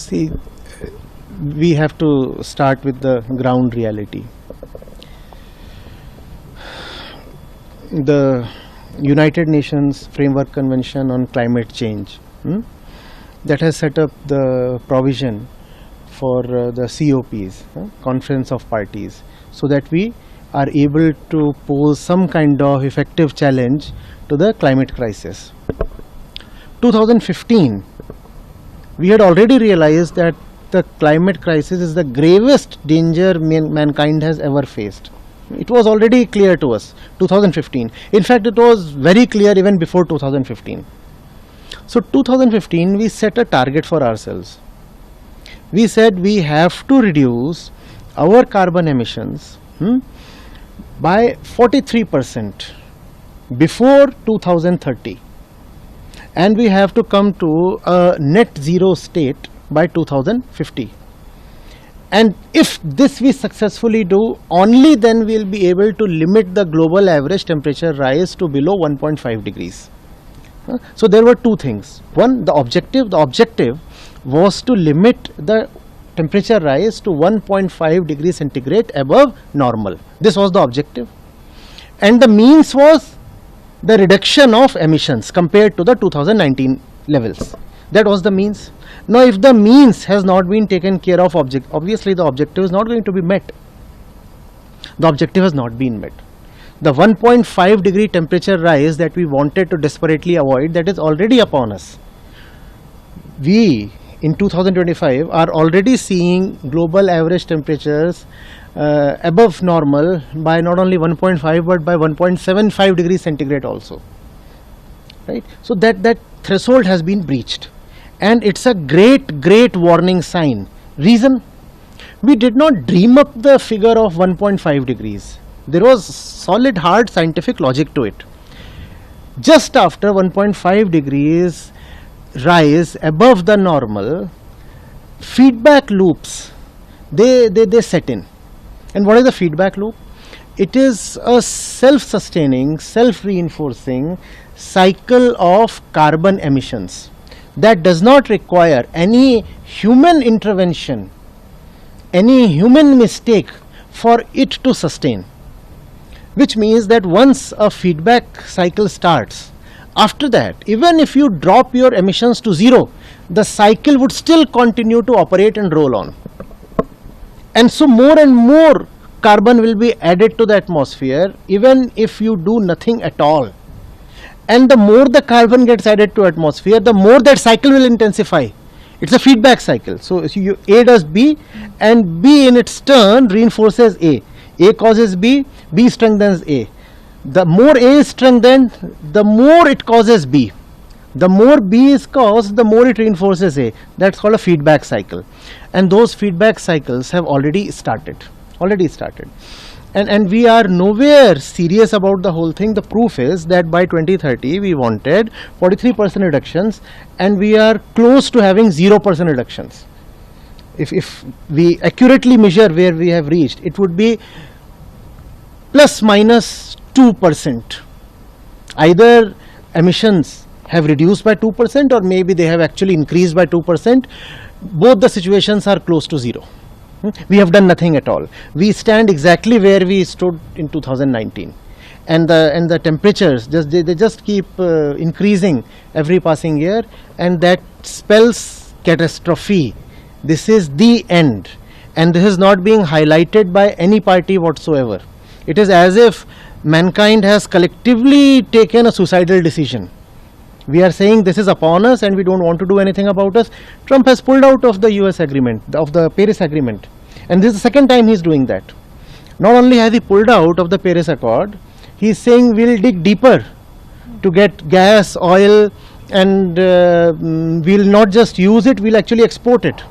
See, we have to start with the ground reality. The United Nations Framework Convention on Climate Change that has set up the provision for the COPs, Conference of Parties, so that we are able to pose some kind of effective challenge to the climate crisis. 2015, we had already realized that the climate crisis is the gravest danger mankind has ever faced. It was already clear to us, 2015. In fact, it was very clear even before 2015. So 2015, we set a target for ourselves. We said we have to reduce our carbon emissions by 43% before 2030. And we have to come to a net zero state by 2050. And if this we successfully do, only then we will be able to limit the global average temperature rise to below 1.5 degrees. So there were two things. One, the objective was to limit the temperature rise to 1.5 degrees centigrade above normal. This was the objective. And the means was the reduction of emissions compared to the 2019 levels. That was the means. Now, if the means has not been taken care of, obviously the objective is not going to be met. The objective has not been met. The 1.5 degree temperature rise that we wanted to desperately avoid, that is already upon us. We in 2025 are already seeing global average temperatures above normal by not only 1.5 but by 1.75 degrees centigrade also. Right? So that threshold has been breached. And it's a great warning sign. Reason? We did not dream up the figure of 1.5 degrees. There was solid, hard scientific logic to it. Just after 1.5 degrees rise above the normal, feedback loops, they set in. And what is the feedback loop? It is a self-sustaining, self-reinforcing cycle of carbon emissions that does not require any human intervention, any human mistake for it to sustain. Which means that once a feedback cycle starts, after that, even if you drop your emissions to zero, the cycle would still continue to operate and roll on. And so more and more carbon will be added to the atmosphere even if you do nothing at all. And the more the carbon gets added to atmosphere, the more that cycle will intensify. It's a feedback cycle. So A does B, and B in its turn reinforces A. A causes B, B strengthens A. The more A is strengthened, the more it causes B. The more B is caused, the more it reinforces A. That's called a feedback cycle. And those feedback cycles have already started. And we are nowhere serious about the whole thing. The proof is that by 2030 we wanted 43% reductions, and we are close to having 0% reductions. If we accurately measure where we have reached, it would be plus minus 2%. Either emissions have reduced by 2% or maybe they have actually increased by 2%. Both the situations are close to zero. We have done nothing at all. We stand exactly where we stood in 2019, and the temperatures they just keep increasing every passing year, and that spells catastrophe. This is the end, and this is not being highlighted by any party whatsoever. It is as if mankind has collectively taken a suicidal decision. We are saying this is upon us and we don't want to do anything about us. Trump has pulled out of the US agreement, of the Paris agreement, and this is the second time he is doing that. Not only has he pulled out of the Paris Accord, he is saying we will dig deeper to get gas, oil, and we will not just use it, we will actually export it.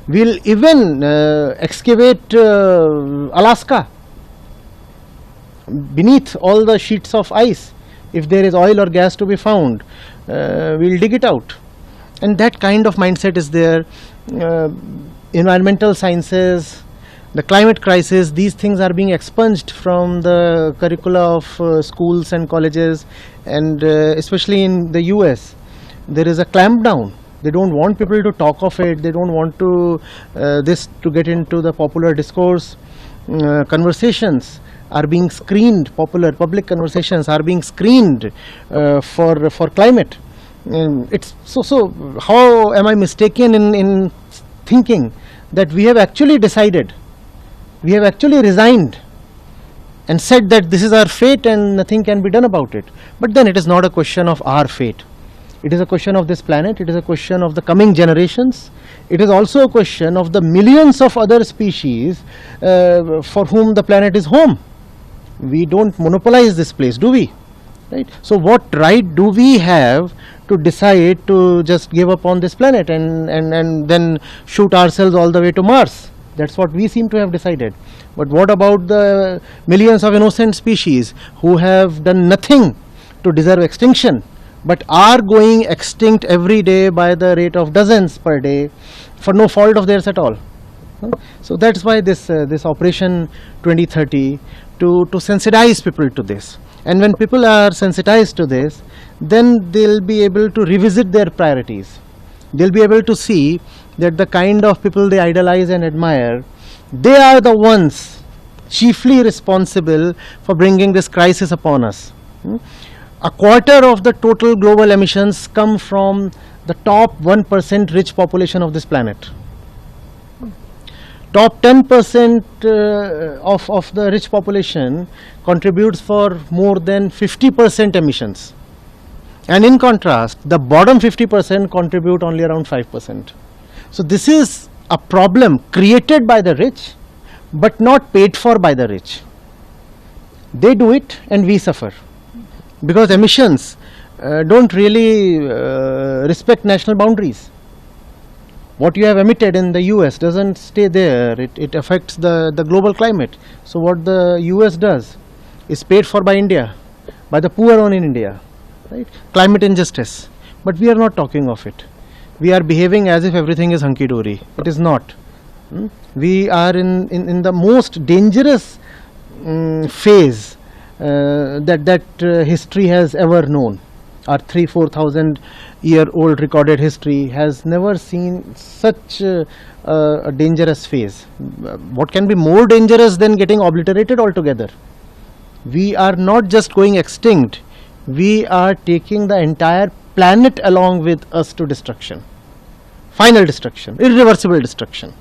We will even excavate Alaska beneath all the sheets of ice. If there is oil or gas to be found, we will dig it out. And that kind of mindset is there. Environmental sciences, the climate crisis, these things are being expunged from the curricula of schools and colleges, and especially in the US, there is a clampdown They don't want people to talk of it. They don't want to this to get into the popular discourse. Conversations are being screened. Public conversations are being screened for climate. It's so. How am I mistaken in thinking that we have actually decided, we have actually resigned and said that this is our fate and nothing can be done about it? But then it is not a question of our fate. It is a question of this planet. It is a question of the coming generations. It is also a question of the millions of other species for whom the planet is home. We don't monopolize this place, do we? Right? So what right do we have to decide to just give up on this planet and then shoot ourselves all the way to Mars? That's what we seem to have decided. But what about the millions of innocent species who have done nothing to deserve extinction, but are going extinct every day by the rate of dozens per day for no fault of theirs at all? So that's why this Operation 2030, to sensitize people to this. And when people are sensitized to this, then they'll be able to revisit their priorities. They'll be able to see that the kind of people they idolize and admire, they are the ones chiefly responsible for bringing this crisis upon us. A quarter of the total global emissions come from the top 1% rich population of this planet. Top 10% of the rich population contributes for more than 50% emissions. And in contrast, the bottom 50% contribute only around 5%. So this is a problem created by the rich, but not paid for by the rich. They do it and we suffer, because emissions don't really respect national boundaries. What you have emitted in the US doesn't stay there. It affects the global climate. So what the US does is paid for by India, by the poor on in India. Right? Climate injustice. But we are not talking of it. We are behaving as if everything is hunky-dory. It is not. We are in the most dangerous phase that history has ever known. Our 3,000-4,000 year old recorded history has never seen such a dangerous phase. What can be more dangerous than getting obliterated altogether? We are not just going extinct, we are taking the entire planet along with us to destruction. Final destruction, irreversible destruction.